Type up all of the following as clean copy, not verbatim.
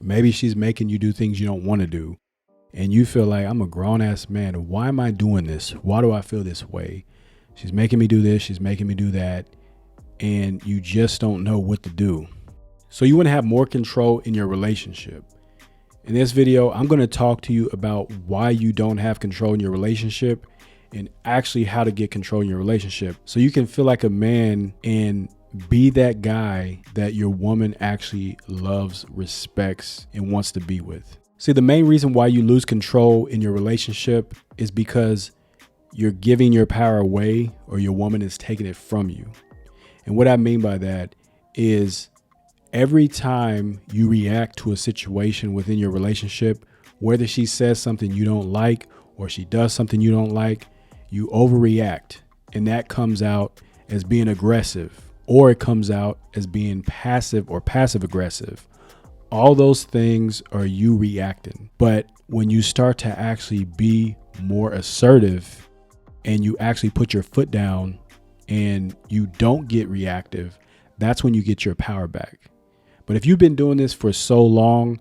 Maybe she's making you do things you don't want to do. And you feel like, I'm a grown ass man. Why am I doing this? Why do I feel this way? She's making me do this. She's making me do that. And you just don't know what to do. So you want to have more control in your relationship. In this video, I'm going to talk to you about why you don't have control in your relationship and actually how to get control in your relationship so you can feel like a man and be that guy that your woman actually loves, respects, and wants to be with. See, the main reason why you lose control in your relationship is because you're giving your power away or your woman is taking it from you. And what I mean by that is every time you react to a situation within your relationship, whether she says something you don't like or she does something you don't like, you overreact. And that comes out as being aggressive, or it comes out as being passive or passive aggressive. All those things are you reacting. But when you start to actually be more assertive and you actually put your foot down and you don't get reactive, that's when you get your power back. But if you've been doing this for so long,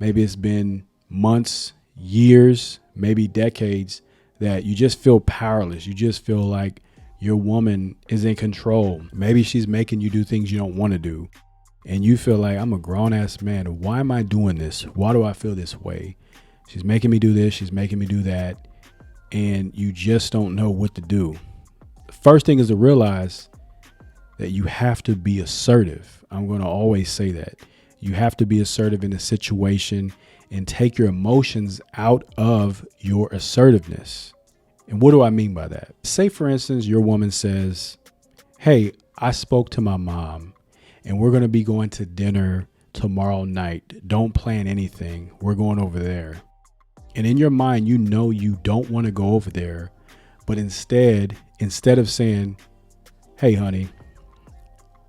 maybe it's been months, years, maybe decades, that you just feel powerless. You just feel like your woman is in control. Maybe she's making you do things you don't want to do. And you feel like, I'm a grown ass man. Why am I doing this? Why do I feel this way? She's making me do this. She's making me do that. And you just don't know what to do. First thing is to realize that you have to be assertive. I'm going to always say that. You have to be assertive in a situation and take your emotions out of your assertiveness. And what do I mean by that? Say, for instance, your woman says, hey, I spoke to my mom and we're going to be going to dinner tomorrow night. Don't plan anything. We're going over there. And in your mind, you know you don't want to go over there. But instead of saying, hey, honey,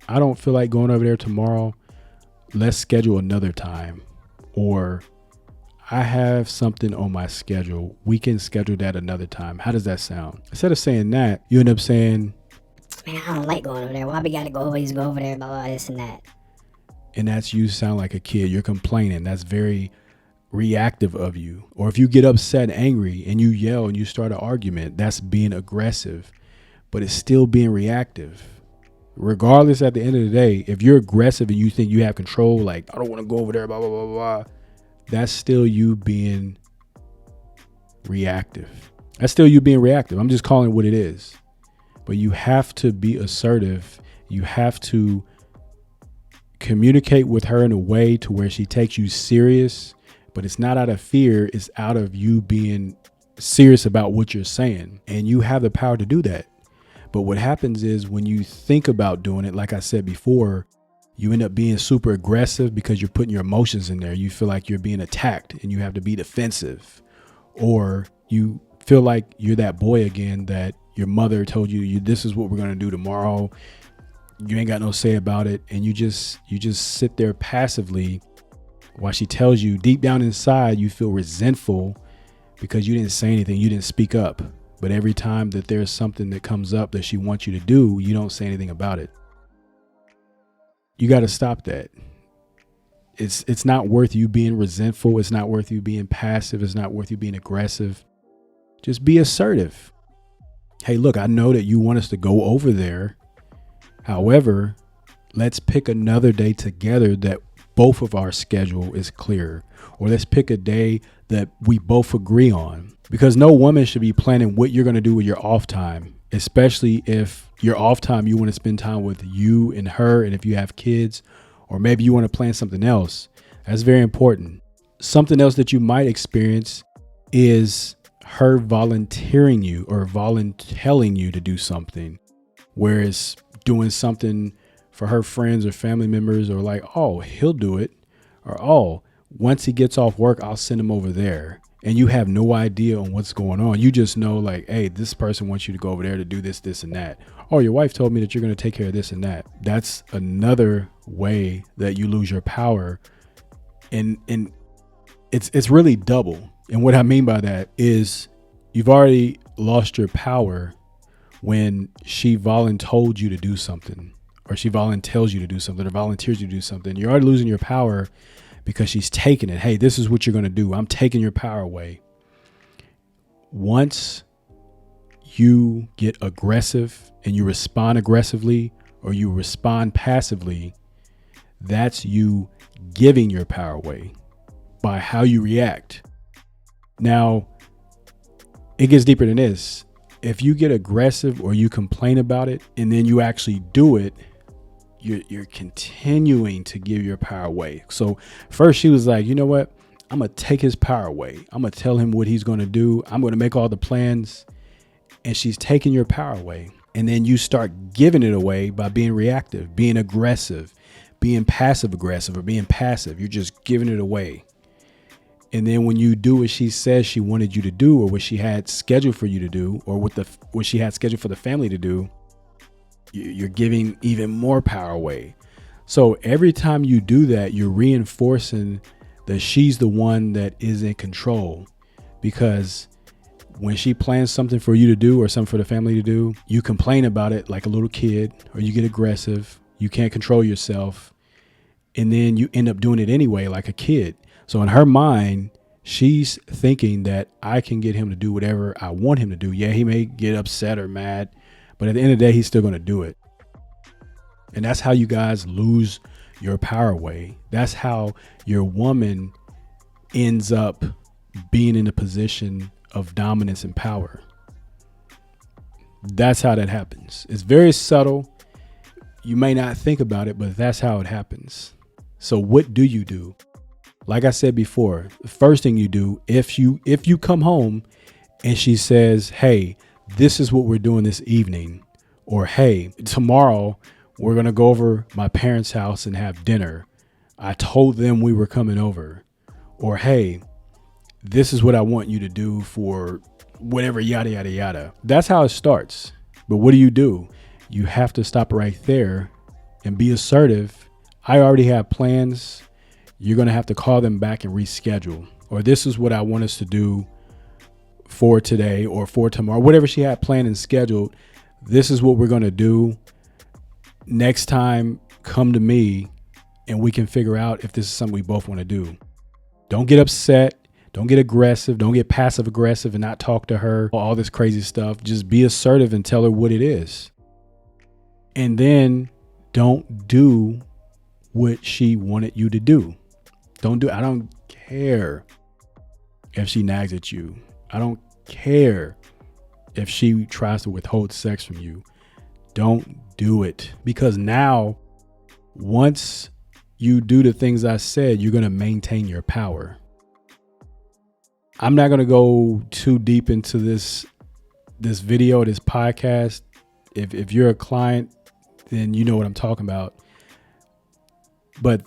I don't feel like going over there tomorrow. Let's schedule another time. Or I have something on my schedule. We can schedule that another time. How does that sound? Instead of saying that, you end up saying, man, I don't like going over there. Why we gotta always go over there, blah, blah, this and that. And that's you sound like a kid. You're complaining. That's very reactive of you. Or if you get upset, angry, and you yell and you start an argument, that's being aggressive, but it's still being reactive. Regardless, at the end of the day, if you're aggressive and you think you have control, like, I don't want to go over there, blah, blah, blah, blah, that's still you being reactive. That's still you being reactive. I'm just calling it what it is. But you have to be assertive. You have to communicate with her in a way to where she takes you serious, but it's not out of fear. It's out of you being serious about what you're saying. And you have the power to do that. But what happens is when you think about doing it, like I said before, you end up being super aggressive because you're putting your emotions in there. You feel like you're being attacked and you have to be defensive. Or you feel like you're that boy again that your mother told you, this is what we're going to do tomorrow. You ain't got no say about it. And you just sit there passively while she tells you. Deep down inside, you feel resentful because you didn't say anything. You didn't speak up. But every time that there's something that comes up that she wants you to do, you don't say anything about it. You got to stop that. It's not worth you being resentful. It's not worth you being passive. It's not worth you being aggressive. Just be assertive. Hey, look, I know that you want us to go over there. However, let's pick another day together that both of our schedule is clear. Or let's pick a day that we both agree on. Because no woman should be planning what you're going to do with your off time, especially if your off time, you want to spend time with you and her. And if you have kids, or maybe you want to plan something else, that's very important. Something else that you might experience is her volunteering you or volunteering you to do something, whereas doing something for her friends or family members, or like, oh, he'll do it, or, oh, once he gets off work, I'll send him over there. And you have no idea on what's going on. You just know, like, hey, this person wants you to go over there to do this, this, and that. Oh, your wife told me that you're going to take care of this and that. That's another way that you lose your power. And it's really double. And what I mean by that is you've already lost your power when she voluntold you to do something, or she volunteers you to do something, or volunteers you to do something. You're already losing your power because she's taking it. Hey, this is what you're going to do. I'm taking your power away. Once you get aggressive and you respond aggressively or you respond passively, that's you giving your power away by how you react. Now, it gets deeper than this. If you get aggressive or you complain about it and then you actually do it, you're continuing to give your power away. So first she was like, you know what? I'm going to take his power away. I'm going to tell him what he's going to do. I'm going to make all the plans. And she's taking your power away. And then you start giving it away by being reactive, being aggressive, being passive aggressive, or being passive. You're just giving it away. And then when you do what she says she wanted you to do, or what she had scheduled for you to do, or what she had scheduled for the family to do, you're giving even more power away. So every time you do that, you're reinforcing that she's the one that is in control. Because when she plans something for you to do or something for the family to do, you complain about it like a little kid, or you get aggressive. You can't control yourself. And then you end up doing it anyway, like a kid. So in her mind, she's thinking that I can get him to do whatever I want him to do. Yeah, he may get upset or mad, but at the end of the day, he's still going to do it. And that's how you guys lose your power away. That's how your woman ends up being in a position of dominance and power. That's how that happens. It's very subtle. You may not think about it, but that's how it happens. So what do you do? Like I said before, the first thing you do, if you come home and she says, hey, this is what we're doing this evening, or hey, tomorrow we're going to go over my parents' house and have dinner. I told them we were coming over. Or hey, this is what I want you to do for whatever, yada, yada, yada. That's how it starts. But what do? You have to stop right there and be assertive. I already have plans. You're going to have to call them back and reschedule. Or this is what I want us to do for today or for tomorrow. Whatever she had planned and scheduled, this is what we're going to do. Next time, come to me and we can figure out if this is something we both want to do. Don't get upset. Don't get aggressive. Don't get passive aggressive and not talk to her. All this crazy stuff. Just be assertive and tell her what it is. And then don't do what she wanted you to do. I don't care if she nags at you. I don't care if she tries to withhold sex from you. Don't do it. Because now, once you do the things I said, you're going to maintain your power. I'm not going to go too deep into this video, this podcast. If you're a client, then you know what I'm talking about. But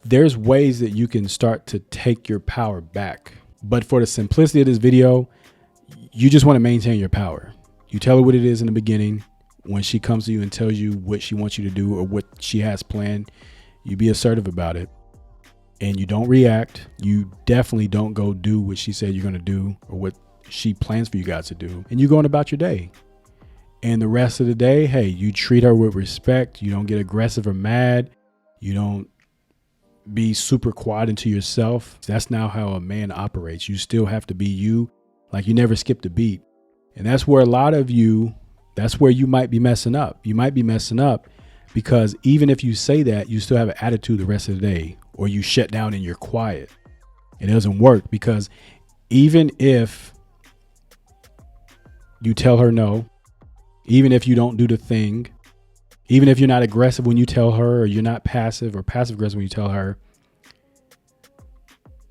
there's ways that you can start to take your power back. But for the simplicity of this video, you just want to maintain your power. You tell her what it is in the beginning. When she comes to you and tells you what she wants you to do or what she has planned, you be assertive about it. And you don't react. You definitely don't go do what she said you're going to do or what she plans for you guys to do. And you go on about your day. And the rest of the day, hey, you treat her with respect. You don't get aggressive or mad. You don't be super quiet into yourself. That's not how a man operates. You still have to be you. Like you never skipped a beat. And that's where that's where you might be messing up. You might be messing up because even if you say that, you still have an attitude the rest of the day, or you shut down and you're quiet. It doesn't work, because even if you tell her no, even if you don't do the thing, even if you're not aggressive when you tell her, or you're not passive or passive aggressive when you tell her,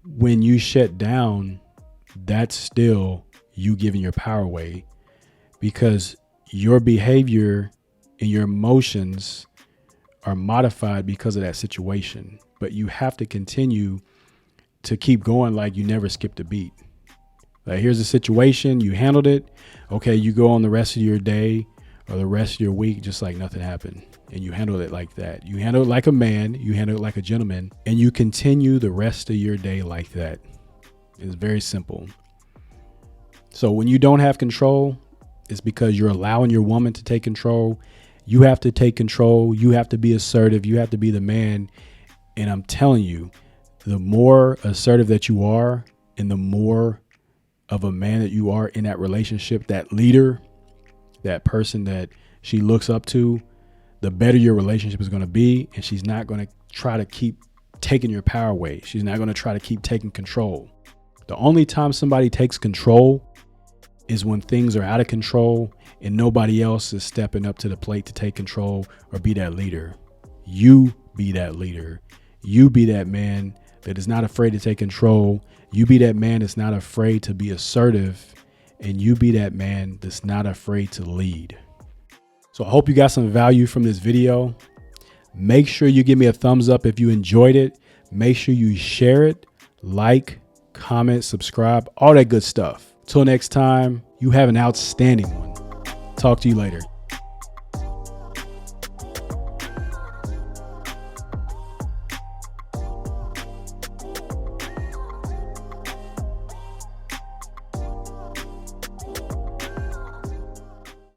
when you shut down, that's still you giving your power away, because your behavior and your emotions are modified because of that situation. But you have to continue to keep going like you never skipped a beat. Like, here's the situation, you handled it. Okay, you go on the rest of your day or the rest of your week just like nothing happened. And you handled it like that. You handled it like a man, you handled it like a gentleman, and you continue the rest of your day like that. It's very simple. So when you don't have control, it's because you're allowing your woman to take control. You have to take control. You have to be assertive. You have to be the man. And I'm telling you, the more assertive that you are and the more of a man that you are in that relationship, that leader, that person that she looks up to, the better your relationship is going to be. And she's not going to try to keep taking your power away. She's not going to try to keep taking control. The only time somebody takes control is when things are out of control and nobody else is stepping up to the plate to take control or be that leader. You be that leader. You be that man that is not afraid to take control. You be that man that's not afraid to be assertive. And you be that man that's not afraid to lead. So I hope you got some value from this video. Make sure you give me a thumbs up if you enjoyed it. Make sure you share it, like, comment, subscribe, all that good stuff. Till next time, you have an outstanding one. Talk to you later.